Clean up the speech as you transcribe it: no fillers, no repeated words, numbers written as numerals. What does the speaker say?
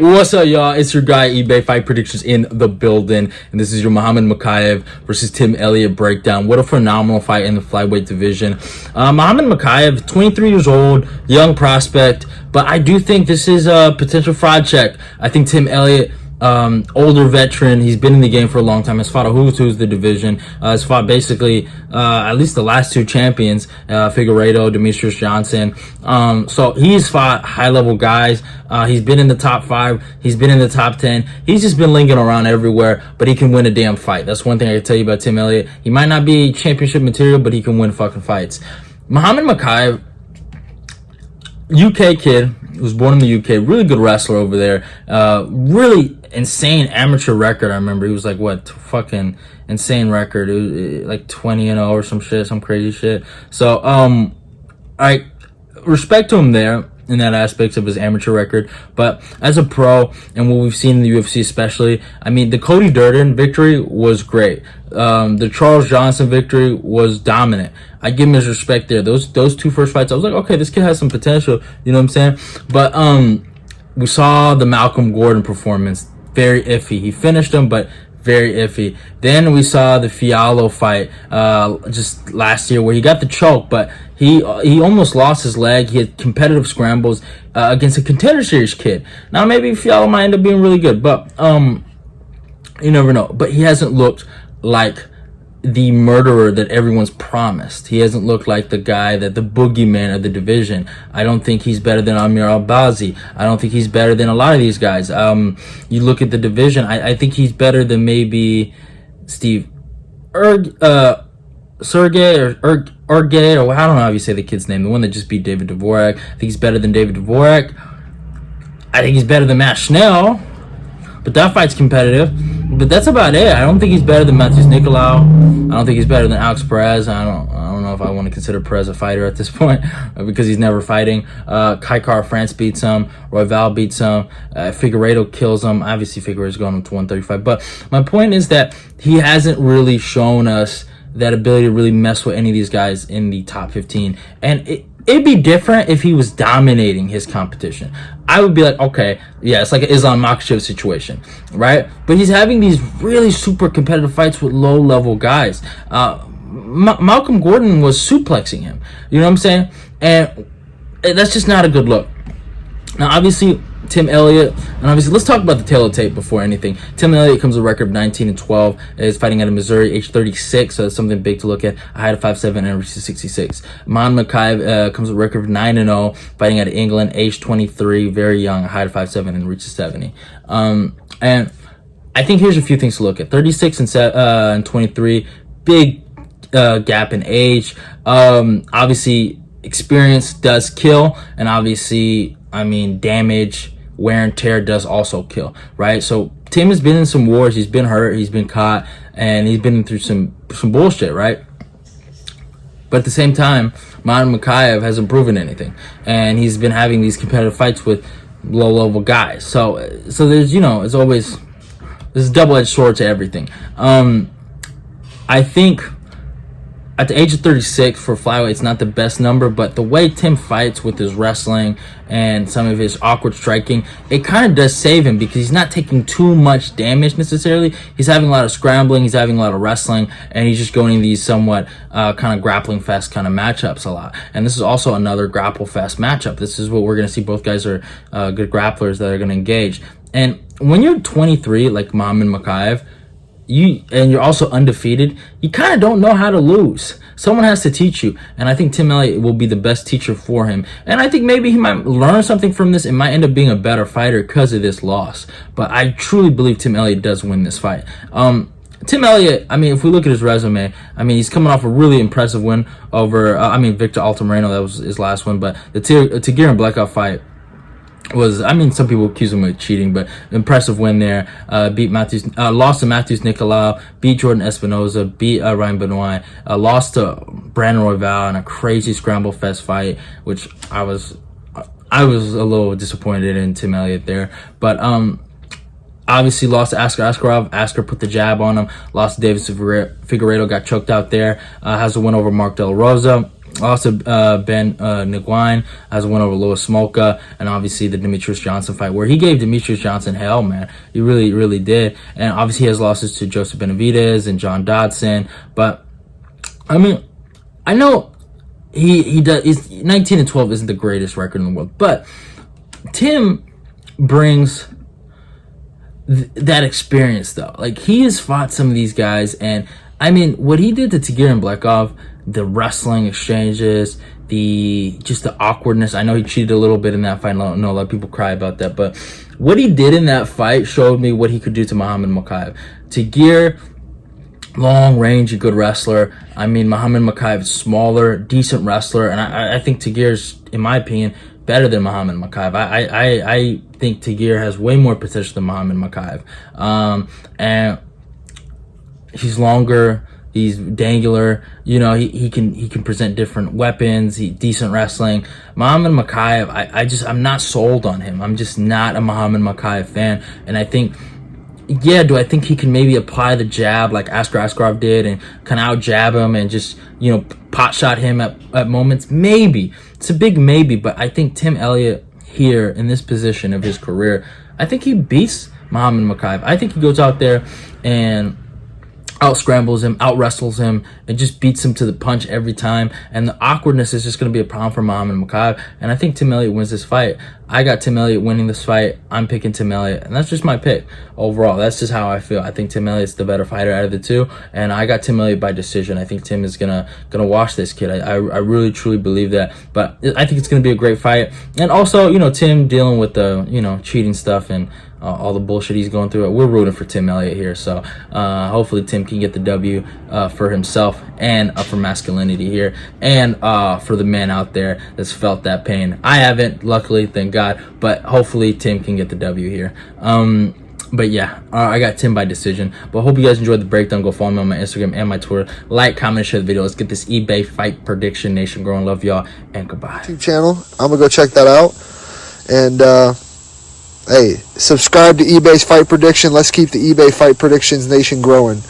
What's up, y'all? It's your guy, eBay Fight Predictions in the building. And this is your Mokaev versus Tim Elliott breakdown. What a phenomenal fight in the flyweight division. Mokaev, 23 years old, young prospect. But I do think this is a potential fraud check. I think Tim Elliott, older veteran, he's been in the game for a long time, has fought a who's the division, has fought basically at least the last two champions, Figueiredo, Demetrius Johnson. So he's fought high level guys. He's been in the top 5, he's been in the top 10. He's just been linking around everywhere, but he can win a damn fight. That's one thing I can tell you about Tim Elliott. He might not be championship material, but he can win fucking fights. Mokaev, UK kid, was born in the UK, really good wrestler over there, really insane amateur record. I remember he was like, what, fucking insane record. It was like 20-0 or some shit, some crazy shit. So I respect to him there in that aspect of his amateur record, but as a pro and what we've seen in the UFC especially, I mean, the Cody Durden victory was great. The Charles Johnson victory was dominant. I give him his respect there. Those two first fights, I was like, okay, this kid has some potential, you know what I'm saying? But we saw the Malcolm Gordon performance, very iffy. He finished him, but very iffy. Then we saw the Fiallo fight just last year where he got the choke, but he almost lost his leg. He had competitive scrambles against a Contender Series kid. Now maybe Fiallo might end up being really good, but you never know. But he hasn't looked like the murderer that everyone's promised. He hasn't looked like the guy, that the boogeyman of the division. I don't think he's better than Amir Albazi. I don't think he's better than a lot of these guys. You look at the division, I think he's better than maybe Steve Sergey or Ergay, or I don't know how you say the kid's name, the one that just beat David Dvorak. I think he's better than David Dvorak. I think he's better than Matt Schnell, but that fight's competitive. But that's about it. I don't think he's better than Matheus Nicolau. I don't think he's better than Alex Perez. I don't know if I want to consider Perez a fighter at this point because he's never fighting. Kai Kara France beats him. Royval beats him. Figueiredo kills him. Obviously, Figueiredo's going up to 135. But my point is that he hasn't really shown us that ability to really mess with any of these guys in the top 15. And it'd be different if he was dominating his competition. I would be like, okay, yeah, it's like an Islam Makhachev situation, right? But he's having these really super competitive fights with low-level guys. Malcolm Gordon was suplexing him. You know what I'm saying? And that's just not a good look. Now, obviously, Tim Elliott, and obviously, let's talk about the tail of tape before anything. Tim Elliott comes with a record of 19-12, is fighting out of Missouri, age 36, so that's something big to look at. A height of 5'7", and reaches 66. Mokaev comes with a record of 9-0, fighting out of England, age 23, very young, a height of 5'7", and reaches 70. And I think here's a few things to look at. 36 and 23, big gap in age. Obviously, experience does kill, and obviously, I mean, damage, wear and tear does also kill, right? So Tim has been in some wars. He's been hurt. He's been caught, and he's been through some bullshit, right? But at the same time, Mokaev hasn't proven anything, and he's been having these competitive fights with low-level guys. So there's, you know, it's always this double-edged sword to everything. I think at the age of 36 for flyweight, it's not the best number, but the way Tim fights with his wrestling and some of his awkward striking, it kind of does save him because he's not taking too much damage necessarily. He's having a lot of scrambling, he's having a lot of wrestling, and he's just going in these somewhat kind of grappling fest kind of matchups a lot. And this is also another grapple fest matchup. This is what we're going to see. Both guys are good grapplers that are going to engage. And when you're 23, like Mokaev, and you're also undefeated, you kind of don't know how to lose. Someone has to teach you, and I think Tim Elliott will be the best teacher for him. And I think maybe he might learn something from this and might end up being a better fighter because of this loss. But I truly believe Tim Elliott does win this fight. Tim Elliott, I mean, if we look at his resume, I mean, he's coming off a really impressive win over, Victor Altamirano. That was his last one, but the Tigran Blekov fight was, I mean, some people accuse him of cheating, but impressive win there. Lost to Matheus Nicolau, beat Jordan Espinoza, beat Ryan Benoit, lost to Brandon Royval in a crazy scramble fest fight, which I was a little disappointed in Tim Elliott there. But obviously lost to Askar Askarov. Askar put the jab on him. Lost to David Figueiredo, got choked out there. Has a win over Mark De La Rosa. Also, Ben Nguyen has a win over Louis Smolka, and obviously the Demetrius Johnson fight, where he gave Demetrius Johnson hell, man. He really, really did. And obviously he has losses to Joseph Benavidez and John Dodson. But, I mean, I know he does. 19-12 isn't the greatest record in the world, but Tim brings that experience, though. Like, he has fought some of these guys, and I mean, what he did to Tagir and Blekov, the wrestling exchanges, the awkwardness. I know he cheated a little bit in that fight. I know a lot of people cry about that, but what he did in that fight showed me what he could do to Muhammad Mokaev. Tagir, long range, a good wrestler. I mean, Muhammad Mokaev is smaller, decent wrestler, and I think Tagir's, in my opinion, better than Muhammad Mokaev. I think Tagir has way more potential than Muhammad Mokaev. And he's longer, he's dangular, you know, he can present different weapons, decent wrestling. Muhammad Mokaev, I'm not sold on him. I'm just not a Muhammad Mokaev fan. And I think, yeah, do I think he can maybe apply the jab like Askar Askarov did and kind of out jab him and just, you know, pot shot him at moments? Maybe. It's a big maybe, but I think Tim Elliott here in this position of his career, I think he beats Muhammad Mokaev. I think he goes out there and out scrambles him, out wrestles him, and just beats him to the punch every time. And the awkwardness is just going to be a problem for Muhammad Mokaev. And I think Tim Elliott wins this fight. I got Tim Elliott winning this fight. I'm picking Tim Elliott, and that's just my pick overall. That's just how I feel. I think Tim Elliott's the better fighter out of the two, and I got Tim Elliott by decision. I think Tim is gonna wash this kid. I really truly believe that. But I think it's gonna be a great fight. And also, you know, Tim dealing with the, you know, cheating stuff and all the bullshit he's going through. We're rooting for Tim Elliott here, so hopefully Tim can get the W for himself and for masculinity here, and for the man out there that's felt that pain. I haven't, luckily, thank God, but hopefully Tim can get the W here. But yeah, I got Tim by decision. But hope you guys enjoyed the breakdown. Go follow me on my Instagram and my Twitter. Like, comment, share the video. Let's get this eBay fight prediction nation growing. Love y'all, and goodbye. YouTube channel. I'm gonna go check that out. And hey, subscribe to eBay's Fight Prediction. Let's keep the eBay Fight Predictions nation growing.